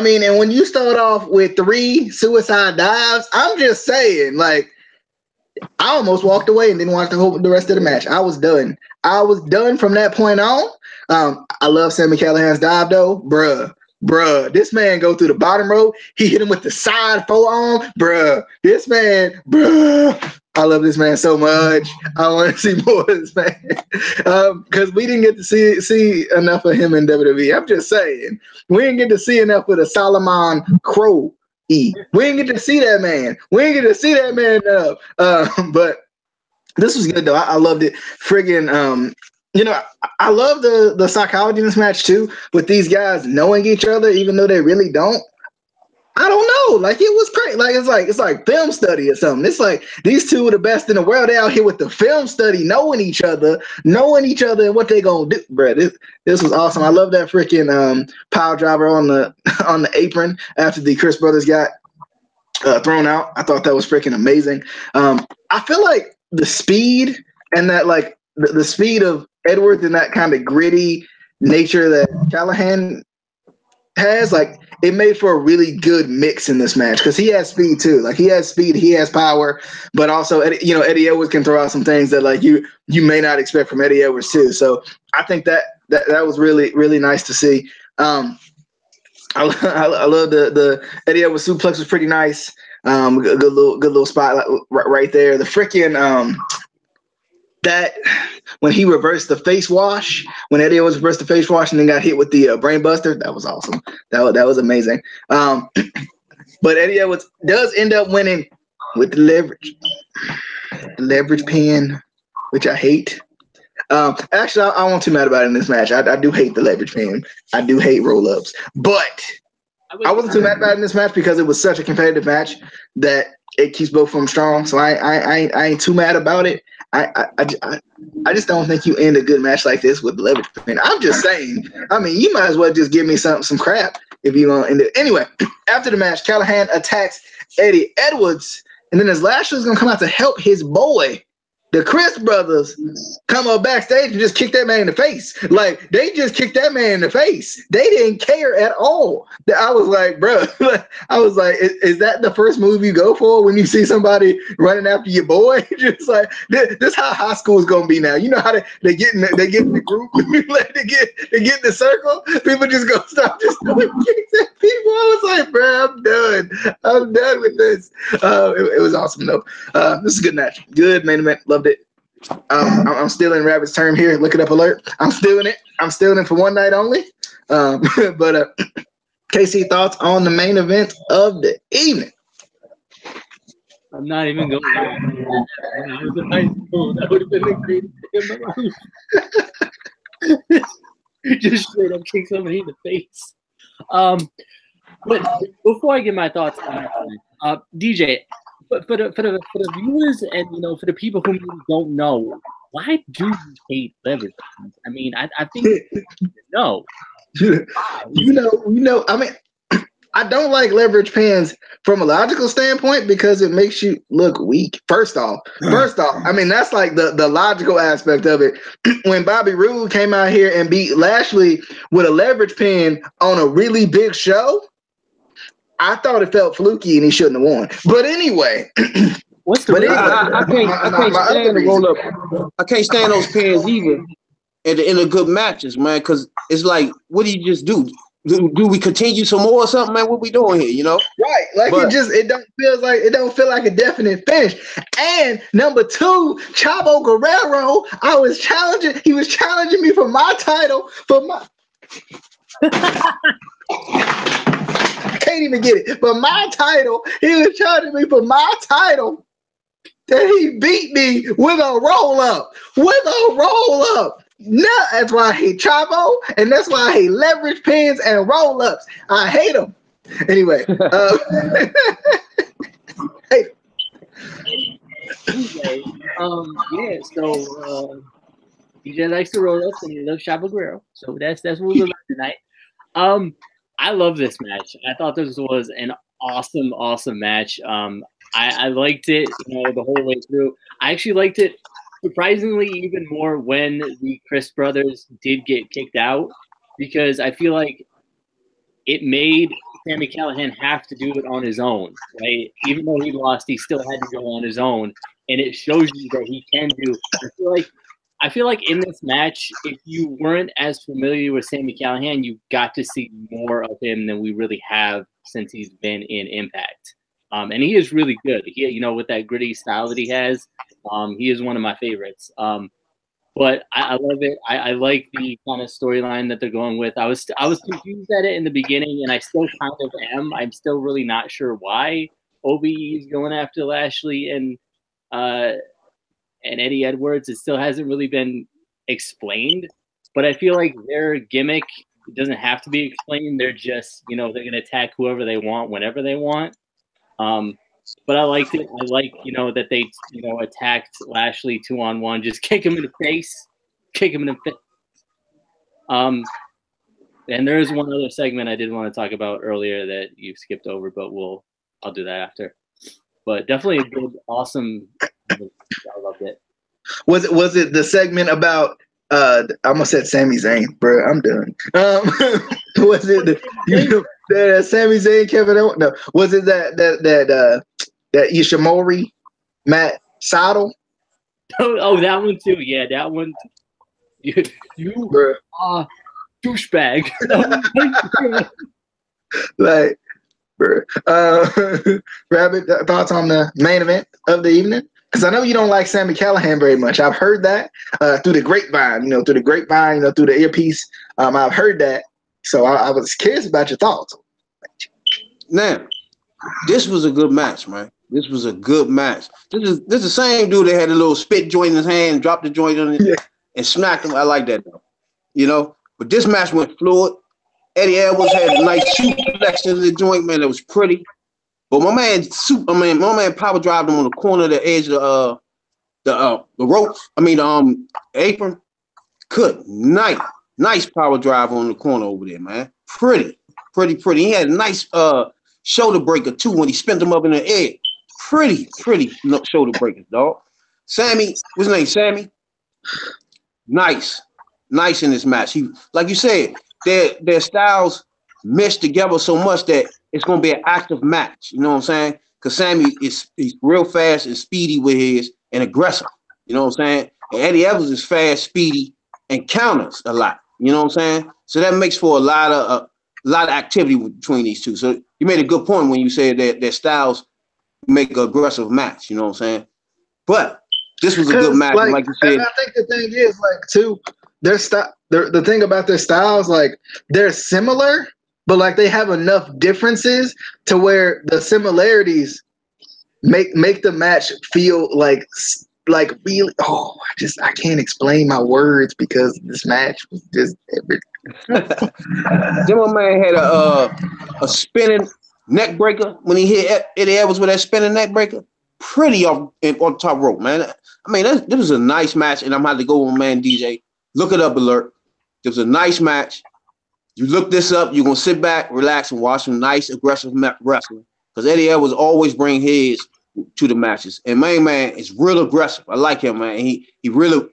A: mean, and when you start off with 3 suicide dives, I'm just saying, like, I almost walked away and didn't watch the rest of the match. I was done. I was done from that point on. I love Sami Callihan's dive though, Bruh, this man go through the bottom rope. He hit him with the side forearm. Bruh, I love this man so much. I want to see more of this man. Because we didn't get to see enough of him in WWE. I'm just saying. We didn't get to see enough of the Solomon Crow. We didn't get to see that man. But this was good, though. I loved it. Friggin', you know, I love the psychology in this match too, with these guys knowing each other, even though they really don't. I don't know. Like, it was crazy. Like, it's like film study or something. It's like these two are the best in the world. They out here with the film study, knowing each other and what they gonna do. Bruh, this was awesome. I love that freaking pile driver on the apron after the Chris brothers got thrown out. I thought that was freaking amazing. I feel like the speed and that like the speed of Edwards and that kind of gritty nature that Callahan has, like it made for a really good mix in this match because he has speed too. Like he has speed, he has power, but also Eddie Edwards can throw out some things that like you may not expect from Eddie Edwards too. So I think that was really nice to see. I love the Eddie Edwards suplex was pretty nice. Good little spot right there. The freaking that when he reversed the face wash, when Eddie Edwards reversed the face wash and then got hit with the brain buster, that was awesome. That was amazing. But Eddie Edwards does end up winning with the leverage pin, which I hate. Actually, I wasn't too mad about it in this match. I do hate the leverage pin. I do hate roll-ups, but I wasn't too mad about it in this match because it was such a competitive match that it keeps both of them strong. So I ain't too mad about it. I just don't think you end a good match like this with leverage pin. I'm just saying. I mean, you might as well just give me some crap if you want to end it. Anyway, after the match, Callahan attacks Eddie Edwards, and then as Lashley's gonna come out to help his boy, the Chris brothers come up backstage and just kick that man in the face. Like, they just kicked that man in the face. They didn't care at all. I was like, bro, I was like, is that the first move you go for when you see somebody running after your boy? Just like, this how high school is going to be now. You know how they get in the group, they get in the circle, people just go stop just throwing kicks at people. I was like, bro, I'm done with this. It was awesome, though. This is a good match. Good main event. Loved it. I'm stealing Rabbit's term here. Look it up, alert. I'm stealing it. I'm stealing it for one night only. But KC, thoughts on the main event of the evening?
B: I'm not even going there. When I was in high school, that would have been the greatest thing in my life. Just straight up kick somebody in the face. But before I get my thoughts on DJ, but for the viewers and for the people who don't know, why do you hate leverage? I mean, I think no. I mean, I don't like leverage pins from a logical standpoint because it makes you look weak. First off, I mean, that's like the logical aspect of it. When Bobby Roode came out here and beat Lashley with a leverage pin on a really big show, I thought it felt fluky and he shouldn't have won. But anyway,
C: what's the? I can't stand the roll up. I can't stand those pins either in the good matches, man. Because it's like, what do you just do? Do we continue some more or something, man? What we doing here?
A: Right? Like, it don't feel like a definite finish. And number two, Chavo Guerrero, he was challenging me for my title I can't even get it. But my title, he was challenging me for my title that he beat me with a roll-up. No, that's why I hate Chavo, and that's why I hate leverage pins and roll-ups. I hate them. Anyway. Hey.
B: Anyway, yeah, so DJ likes to roll ups and he loves Chavo Guerrero. So that's what we're about tonight. I love this match. I thought this was an awesome match. I liked it, the whole way through. I actually liked it surprisingly even more when the Chris brothers did get kicked out, because I feel like it made Sami Callihan have to do it on his own, right? Even though he lost, he still had to go on his own, and it shows you that he can do. I feel like in this match, if you weren't as familiar with Sami Callihan, you got to see more of him than we really have since he's been in Impact. And he is really good. He, with that gritty style that he has, he is one of my favorites. But I love it. I like the kind of storyline that they're going with. I was confused at it in the beginning, and I still kind of am. I'm still really not sure why OVE is going after Lashley and Eddie Edwards. It still hasn't really been explained, but I feel like their gimmick doesn't have to be explained. They're just, they're going to attack whoever they want, whenever they want. But I liked it. I like, that they, attacked Lashley 2-on-1, just kick him in the face, and there's one other segment I did want to talk about earlier that you skipped over, but I'll do that after. But definitely a good, awesome. I loved
A: Was it the segment about I almost said Sami Zayn, bro. I'm done. Was it the Sami Zayn, Kevin Owens? No. Was it that Ishimori, Matt Saddle?
B: Oh, that one too. Yeah, that one. You
A: Bro.
B: Douchebag.
A: Like, bro. Rabbit, thoughts on the main event of the evening? Because I know you don't like Sami Callihan very much. I've heard that through the grapevine, through the earpiece. I've heard that. So I was curious about your thoughts.
C: Now, this was a good match, man. This was a good match. This is the same dude that had a little spit joint in his hand, dropped the joint on it, and smacked him. I like that, though. But this match went fluid. Eddie Edwards had a nice suplex in the joint, man. It was pretty. But my man power drived him on the corner of the edge of the ropes. The apron. Good night. Nice power drive on the corner over there, man. Pretty. He had a nice shoulder breaker too when he spent him up in the air. Pretty shoulder breakers, dog. Sammy, what's his name? Sammy. Nice in this match. He, like you said, their styles mesh together so much that it's gonna be an active match. You know what I'm saying? Because Sammy he's real fast and speedy with his and aggressive. You know what I'm saying? And Eddie Evans is fast, speedy, and counters a lot. You know what I'm saying? So that makes for a lot of activity between these two. So you made a good point when you said that their styles make an aggressive match. You know what I'm saying? But this was a good match, like you said.
A: And I think the thing is, too, the thing about their styles, they're similar, but they have enough differences to where the similarities make the match feel like really. I can't explain my words because this match was just everything.
C: Then my man had a spinning neck breaker when he hit Eddie Edwards with that spinning neck breaker. Pretty on the top rope, man. This was a nice match, and I'm about to go with my man DJ. Look it up, alert. It was a nice match. You look this up, you're gonna sit back, relax, and watch some nice aggressive wrestling. Because Eddie Edwards always bring his to the matches, and main man is real aggressive. I like him, man. And he really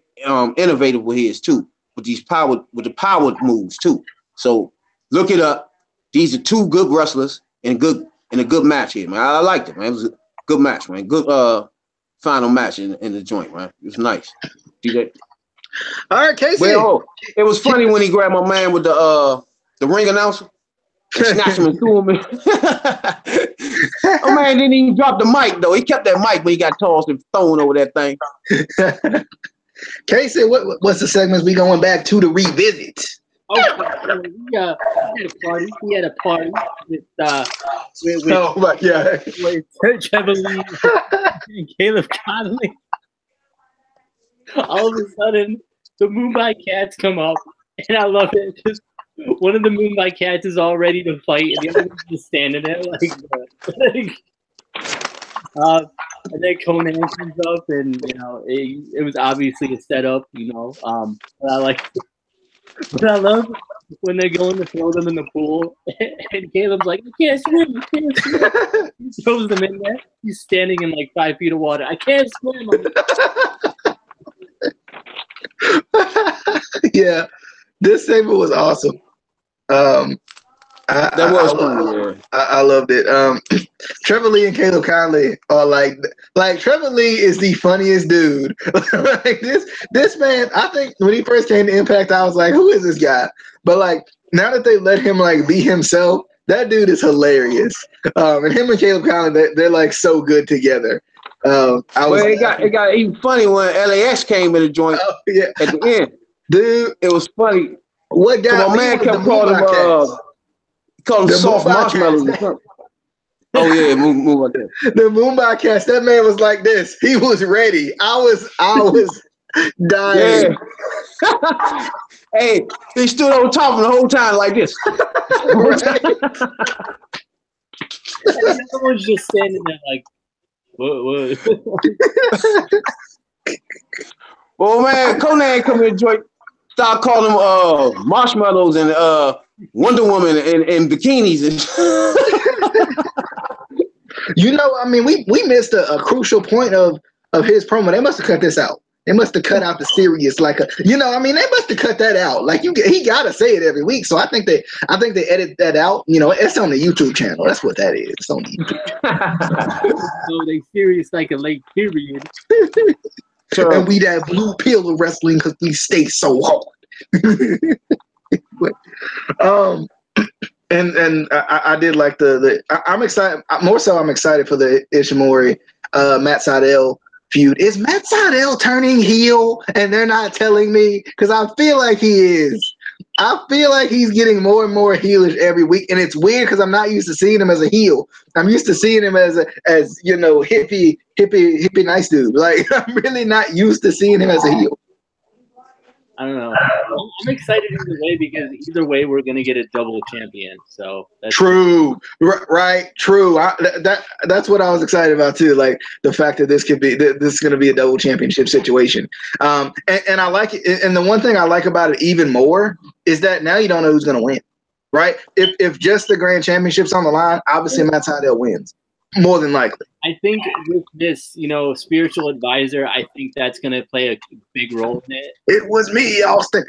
C: innovative with his too, with the power moves too. So look it up. These are two good wrestlers in a good match here, man. I liked it, man. It was a good match, man. Good final match in the joint, man. It was nice. DJ.
A: All right, Casey.
C: Well, it was funny when he grabbed my man with the ring announcer and snatched him and threw him in. Oh man, didn't even drop the mic though. He kept that mic when he got tossed and thrown over that thing.
A: Casey, what's the segments we going back to revisit?
B: We had a party with
A: oh my God,
B: with Trevor Lee and Caleb Conley. All of a sudden, the Mumbai Cats come up, and I love it. Just one of the Mumbai Cats is all ready to fight, and the other one's just standing there and then Conan comes up, and it was obviously a setup, but I love when they're going to throw them in the pool, and Caleb's like, "I can't swim, I can't swim." He throws them in there. He's standing in 5 feet of water. "I can't swim."
A: Yeah, this segment was awesome.
C: That was fun.
A: I loved it. Trevor Lee and Caleb Conley are like Trevor Lee is the funniest dude. This man, I think when he first came to Impact, I was like, who is this guy? But now that they let him be himself, that dude is hilarious. And him and Caleb Conley, they're so good together.
C: It got even funny when LAX came in the joint at the end.
A: Dude,
C: it was funny.
A: What guy?
C: My man kept calling him call them soft marshmallows or something. Oh yeah, move like that.
A: The Mumbai Cats, that man was like this. He was ready. I was dying.
C: Yeah. Hey, he stood on top of the whole time like this.
B: Someone's just standing there what?
C: Well, man, Conan come in joint, start calling them marshmallows and Wonder Woman and bikinis.
A: We missed a crucial point of his promo. They must have cut this out They must have cut out the serious, like a, you know, I mean, they must have cut that out. Like he gotta say it every week. So I think they edit that out. You know, it's on the YouTube channel. That's what that is. It's on the YouTube channel.
B: So they serious like a late period.
A: And we that blue pill of wrestling because we stay so hard. But, and I did like I'm excited. More so, I'm excited for the Ishimori Matt Sydal feud. Is Matt Sydal turning heel and they're not telling me? Because I feel like he is. I feel like he's getting more and more heelish every week, and it's weird because I'm not used to seeing him as a heel. I'm used to seeing him as you know, hippie nice dude. Like, I'm really not used to seeing him as a heel.
B: I don't know. I'm excited either way because either way we're gonna get a double champion. So that's
A: true, right? True. That's what I was excited about too. Like the fact that this is gonna be a double championship situation. And I like it. And the one thing I like about it even more is that now you don't know who's gonna win, right? If just the grand championship's on the line, obviously Matt Sydal wins more than likely.
B: I think with this, you know, spiritual advisor, I think that's going to play a big role in it.
A: It was me, Austin.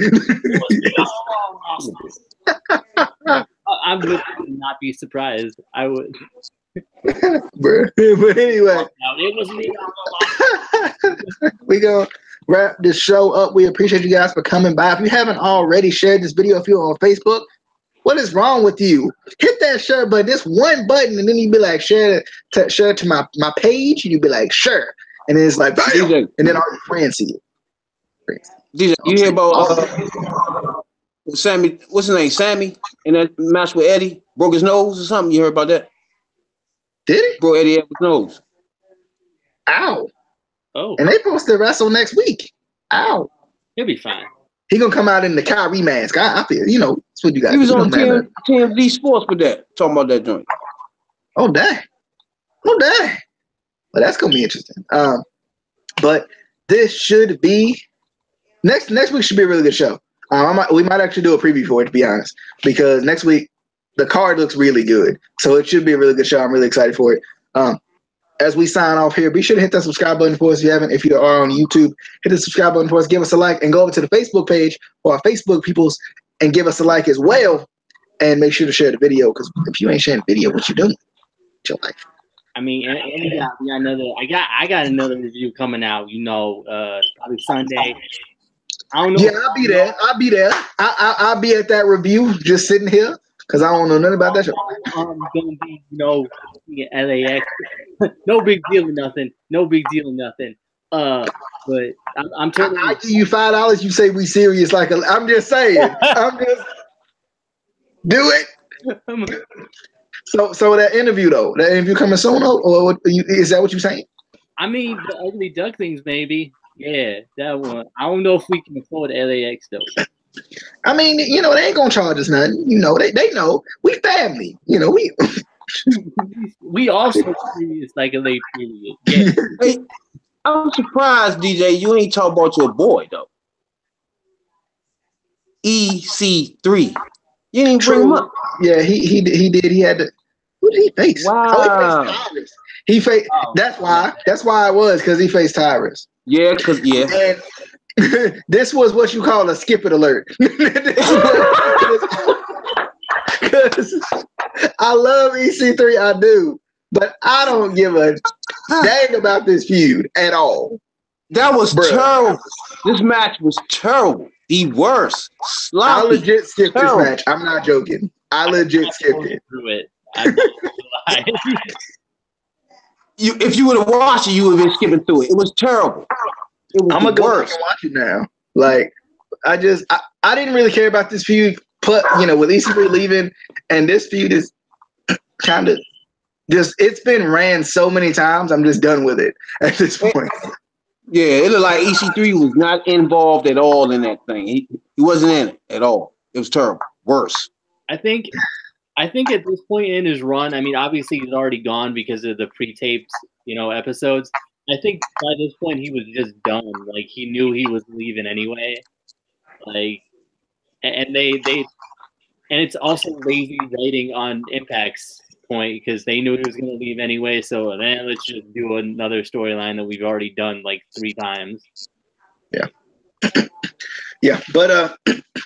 B: I would not be surprised. I would.
A: But anyway,
B: it was me.
A: We gonna wrap this show up. We appreciate you guys for coming by. If you haven't already shared this video, if you're on Facebook, what is wrong with you? Hit that share button, this one button, and then you'd be like, share it to my page, and you'd be like, sure. And then it's like, bam, and then all your friends see it.
C: DJ, you hear about Sammy, what's his name? Sammy in that match with Eddie? Broke his nose or something? You heard about that?
A: Did he?
C: Broke Eddie Edwards' nose.
A: Ow.
B: Oh.
A: And they supposed to wrestle next week. Ow.
B: He'll be fine.
A: He gonna come out in the Kyrie mask. I feel, you know, that's what you got.
C: He was on TMZ Sports with that, talking about that joint.
A: Oh dang. Well, that's gonna be interesting. But this should be next week should be a really good show. We might actually do a preview for it, to be honest, because next week the card looks really good. So it should be a really good show. I'm really excited for it. As we sign off here, be sure to hit that subscribe button for us if you haven't. If you are on YouTube, hit the subscribe button for us, give us a like, and go over to the Facebook page for our Facebook peoples and give us a like as well. And make sure to share the video, because if you ain't sharing the video, what you doing with your life?
B: I mean, and we got another. I got another review coming out. You know, probably Sunday. I don't know.
A: Yeah, I'll be there. I'll be at that review, just sitting here, because I don't know nothing about that show.
B: I'm gonna be, you know, LAX. No big deal or nothing. But I'm telling you,
A: I give you $5. You say we serious? I'm just saying. Do it. So that interview though, that interview coming soon, or what, is that what you're saying?
B: I mean, the Ugly Ducklings, maybe. Yeah, that one. I don't know if we can afford LAX though.
A: I mean, you know, they ain't gonna charge us nothing. You know, they know we family. You know,
B: we also serious like a late period. Yeah.
C: Hey, I'm surprised, DJ, you ain't talking about your boy though. EC3. You didn't bring him up.
A: Yeah, he did. He had to. Who did he face?
C: Wow.
A: Oh, he faced Tyrus. That's why it was, because he faced Tyrus.
C: Yeah,
A: And this was what you call a skip it alert. Because I love EC3, I do, but I don't give a dang about this feud at all.
C: That was terrible. This match was terrible. The worst. Sloppy.
A: I legit skipped this match. I'm not joking. I legit skipped it.
B: Through it.
C: If you would have watched it, you would have been skipping through it. It was terrible. It was
A: I'm gonna go back and watch it now. Like, I didn't really care about this feud, but you know, with EC3 leaving, and this feud is kind of just, it's been ran so many times. I'm just done with it at this point.
C: Yeah, it looked like EC3 was not involved at all in that thing. He wasn't in it at all. It was terrible. Worse.
B: I think at this point in his run, I mean, obviously he's already gone because of the pre-taped, you know, episodes. I think by this point he was just done. Like, he knew he was leaving anyway. Like, and it's also lazy writing on Impact's point, because they knew he was going to leave anyway. So then let's just do another storyline that we've already done like 3 times.
A: Yeah. Yeah, but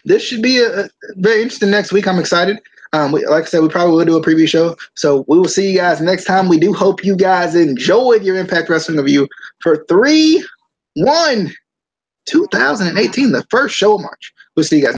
A: this should be a very interesting next week. I'm excited. Like I said, we probably will do a preview show. So we will see you guys next time. We do hope you guys enjoyed your Impact Wrestling review for 3/1/2018, the first show of March. We'll see you guys.